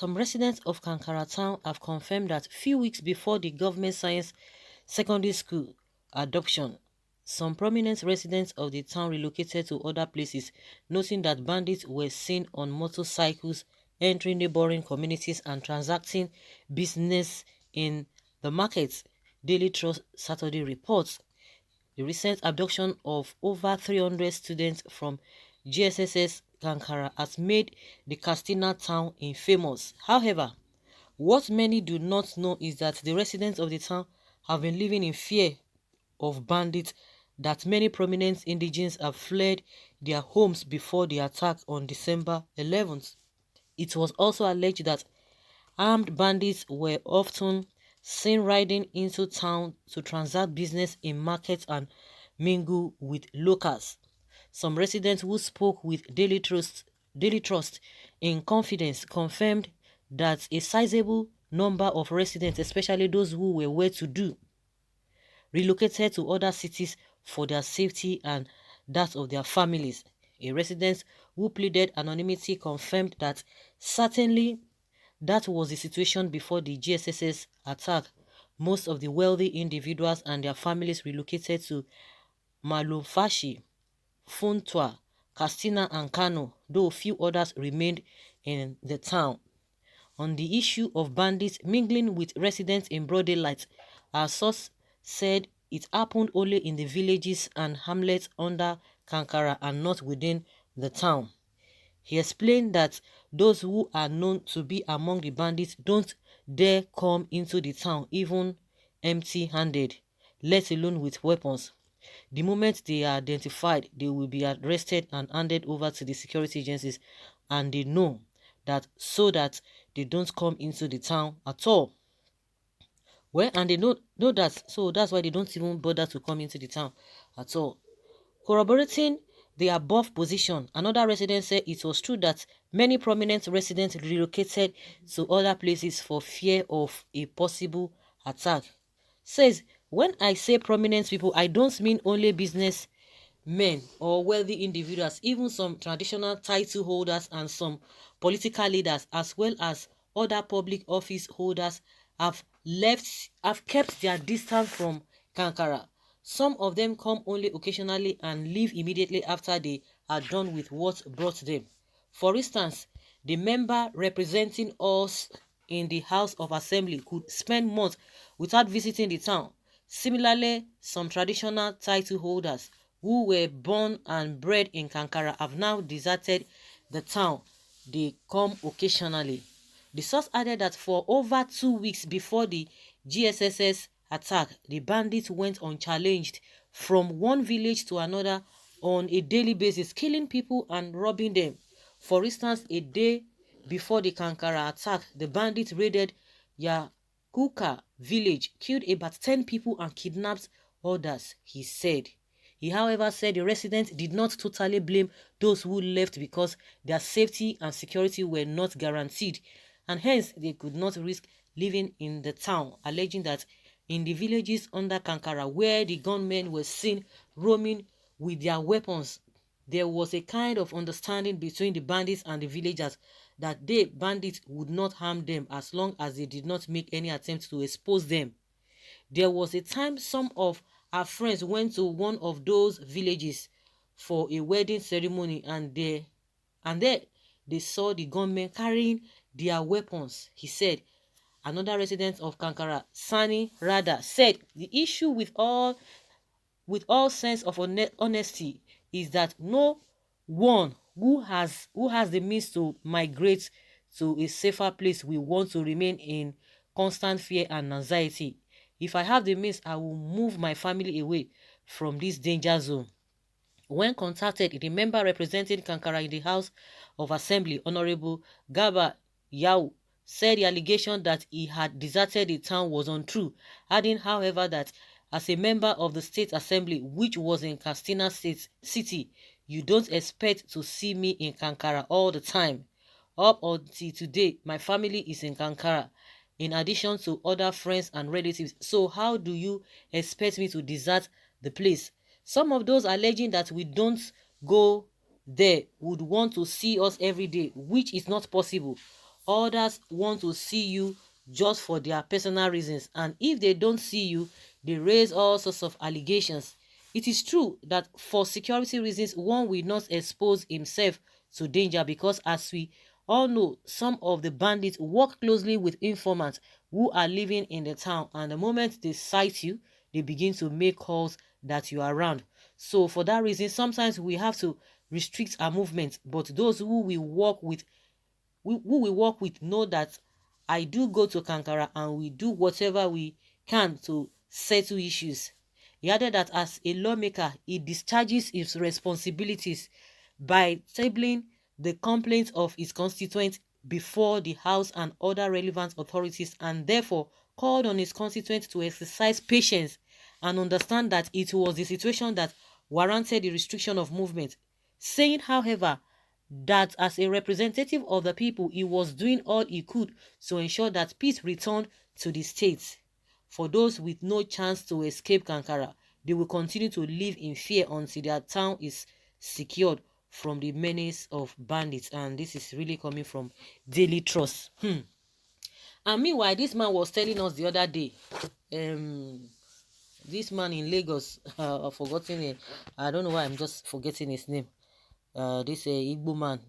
Some residents of Kankara town have confirmed that few weeks before the government science secondary school adoption, some prominent residents of the town relocated to other places, noting that bandits were seen on motorcycles entering neighboring communities and transacting business in the markets. Daily Trust Saturday reports the recent abduction of over 300 students from GSSS Kankara has made the Castina town infamous. However, what many do not know is that the residents of the town have been living in fear of bandits, that many prominent indigents have fled their homes before the attack on December 11th. It was also alleged that armed bandits were often seen riding into town to transact business in markets and mingle with locals. Some residents who spoke with Daily Trust in confidence confirmed that a sizable number of residents, especially those who were well-to-do, relocated to other cities for their safety and that of their families. A resident who pleaded anonymity confirmed that certainly that was the situation before the GSSS attack. Most of the wealthy individuals and their families relocated to Malumfashi, Funtua, Castina and Kano, though few others remained in the town. On the issue of bandits mingling with residents in broad daylight, our source said it happened only in the villages and hamlets under Kankara and not within the town. He explained that those who are known to be among the bandits don't dare come into the town even empty-handed, let alone with weapons. The moment they are identified, they will be arrested and handed over to the security agencies, and they know that so that they don't come into the town at all. Well, and they know that, so that's why they don't even bother to come into the town at all. Corroborating the above position, another resident said it was true that many prominent residents relocated to other places for fear of a possible attack. Says, when I say prominent people, I don't mean only business men or wealthy individuals, even some traditional title holders and some political leaders, as well as other public office holders, have kept their distance from Kankara. Some of them come only occasionally and leave immediately after they are done with what brought them. For instance, the member representing us in the House of Assembly could spend months without visiting the town. Similarly, some traditional title holders who were born and bred in Kankara have now deserted the town. They come occasionally. The source added that for over 2 weeks before the GSSS attack, the bandits went unchallenged from one village to another on a daily basis, killing people and robbing them. For instance, a day before the Kankara attack, the bandits raided Yakuka village, killed about 10 people and kidnapped others, he said. He, however, said the residents did not totally blame those who left because their safety and security were not guaranteed, and hence they could not risk living in the town, alleging that in the villages under Kankara, where the gunmen were seen roaming with their weapons, there was a kind of understanding between the bandits and the villagers that they, bandits, would not harm them as long as they did not make any attempt to expose them. There was a time some of our friends went to one of those villages for a wedding ceremony, and there they saw the gunmen carrying their weapons, he said. Another resident of Kankara, Sani Rada, said the issue with all sense of honesty is that no one who has the means to migrate to a safer place will want to remain in constant fear and anxiety. If I have the means, I will move my family away from this danger zone. When contacted, the member representing Kankara in the House of Assembly, Honorable Gaba Yau, said the allegation that he had deserted the town was untrue, adding, however, that as a member of the State Assembly, which was in Castina City, you don't expect to see me in Kankara all the time. Up until today, my family is in Kankara, in addition to other friends and relatives. So how do you expect me to desert the place? Some of those alleging that we don't go there would want to see us every day, which is not possible. Others want to see you just for their personal reasons, and if they don't see you, they raise all sorts of allegations. It is true that for security reasons, one will not expose himself to danger because, as we all know, some of the bandits work closely with informants who are living in the town, and the moment they sight you, they begin to make calls that you are around. So for that reason, sometimes we have to restrict our movement, but those who we work with know that I do go to Kankara and we do whatever we can to settle issues. He added that as a lawmaker, he discharges his responsibilities by tabling the complaints of his constituents before the House and other relevant authorities, and therefore called on his constituents to exercise patience and understand that it was the situation that warranted the restriction of movement, saying, however, that as a representative of the people, he was doing all he could to ensure that peace returned to the state. For those with no chance to escape Kankara, they will continue to live in fear until their town is secured from the menace of bandits. And this is really coming from Daily Trust. And meanwhile, this man was telling us the other day, this man in Lagos, I've forgotten it. I don't know why I'm just forgetting his name. This Igbo man,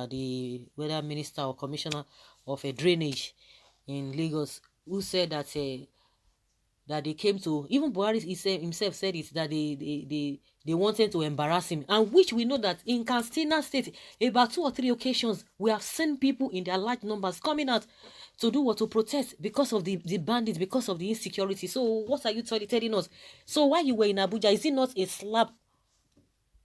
the weather minister or commissioner of a drainage in Lagos, who said that that they came to, even Buhari himself said it, that they wanted to embarrass him, and which we know that in Katsina State, about 2 or 3 occasions, we have seen people in their large numbers coming out to do what, to protest because of the bandits, because of the insecurity. So what are you telling us? So while you were in Abuja, is it not a slap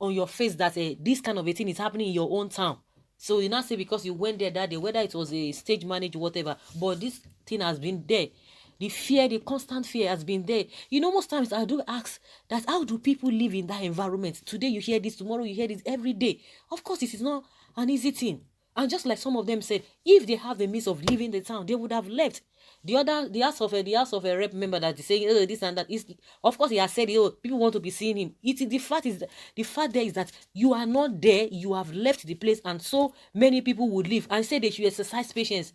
on your face that this kind of a thing is happening in your own town? So you now say because you went there that day, whether it was a stage managed, whatever, but this thing has been there. The fear, the constant fear has been there. You know, most times I do ask that how do people live in that environment? Today you hear this, tomorrow you hear this, every day. Of course, it is not an easy thing. And just like some of them said, if they have the means of leaving the town, they would have left. The house of a rep member that is saying, oh, this and that is, of course, he has said, oh, people want to be seeing him. The fact there is that you are not there, you have left the place, and so many people would leave and say they should exercise patience.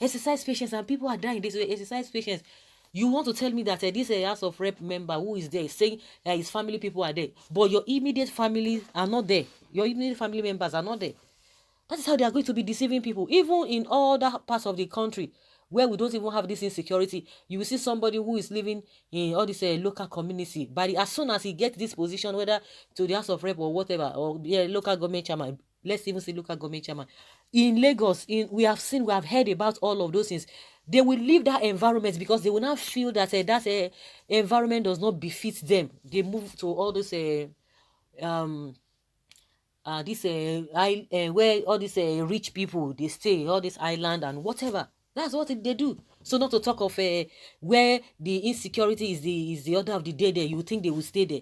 Exercise patience, and people are dying. They say exercise patience. You want to tell me that this house of rep member who is there is saying his family people are there, but your immediate family are not there. Your immediate family members are not there. That is how they are going to be deceiving people. Even in other parts of the country where we don't even have this insecurity, you will see somebody who is living in all this local community. But as soon as he gets this position, whether to the House of Rep or whatever, or local government chairman, let's even say local government chairman, in Lagos, we have heard about all of those things. They will leave that environment because they will not feel that that environment does not befit them. They move to all those where all these rich people they stay, all this island and whatever. That's what they do. So not to talk of where the insecurity is the order of the day there. You think they will stay there.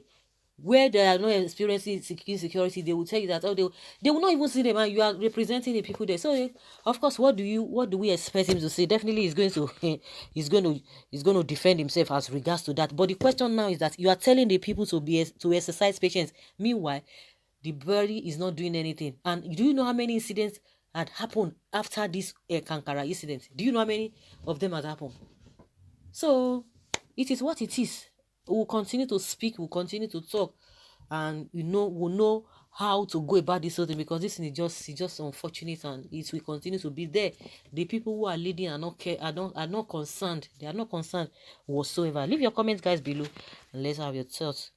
Where they are not experiencing insecurity, they will tell you that they will not even see them, and you are representing the people there. So of course, what do we expect him to say? Definitely he's going to he's going to defend himself as regards to that. But the question now is that you are telling the people to exercise patience. Meanwhile, the body is not doing anything. And do you know how many incidents had happened after this Kankara incident? Do you know how many of them had happened? So it is what it is. We'll continue to speak, we'll continue to talk, and we'll know how to go about this whole thing, because this is just unfortunate, and it will continue to be there. The people who are leading are not concerned. They are not concerned whatsoever. Leave your comments, guys, below, and let's have your thoughts.